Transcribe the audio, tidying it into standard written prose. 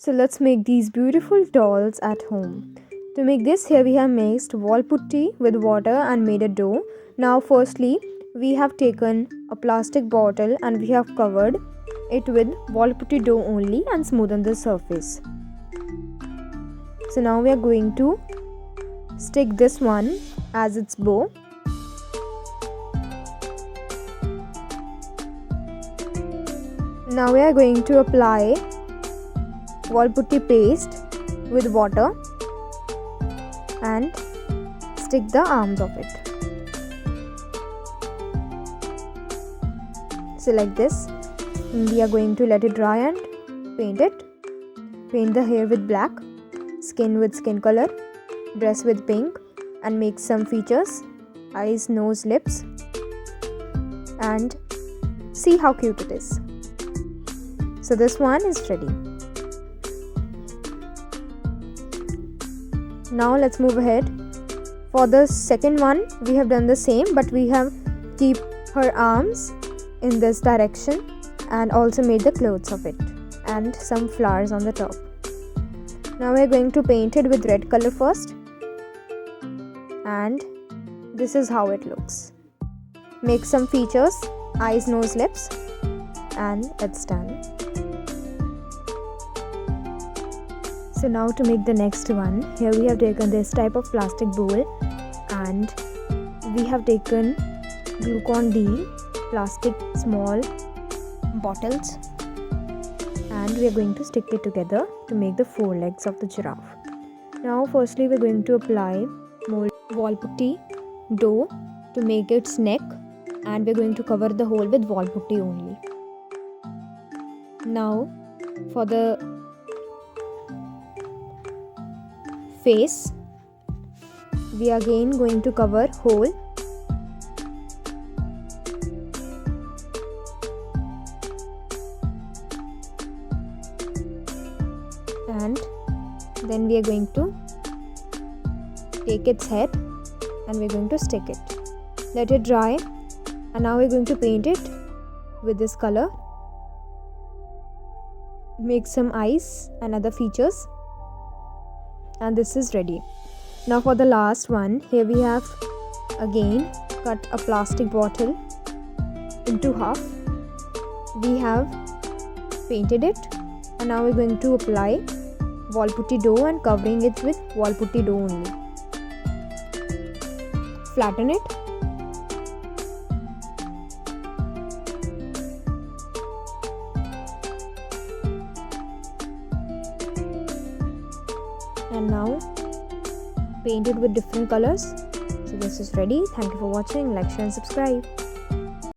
So let's make these beautiful dolls at home. To make this, here we have mixed wall putty with water and made a dough. Now firstly, we have taken a plastic bottle and we have covered it with wall putty dough only and smoothen the surface. So now we are going to stick this one as its bow. Now we are going to apply wall putty paste with water and stick the arms of it. So like this, we are going to let it dry and paint it. Paint the hair with black, skin with skin color, dress with pink, and make some features, eyes, nose, lips, and see how cute it is. So this one is ready. Now let's move ahead. For the second one, we have done the same, but we have keep her arms in this direction and also made the clothes of it and some flowers on the top. Now we are going to paint it with red color first, and this is how it looks. Make some features, eyes, nose, lips, and it's done. So now to make the next one, here we have taken this type of plastic bowl and we have taken Glucon-D plastic small bottles and we are going to stick it together to make the four legs of the giraffe. Now firstly we are going to apply more wall putty dough to make its neck and we are going to cover the whole with wall putty only. Now for the face, we are again going to cover whole and then we are going to take its head and we are going to stick it. Let it dry and now we are going to paint it with this color. Make some eyes and other features. And this is ready. Now for the last one, here we have again cut a plastic bottle into half. We have painted it and now we're going to apply wall putty dough and covering it with wall putty dough only. Flatten it. And now paint it with different colors. So this is ready. Thank you for watching. Like, share and subscribe.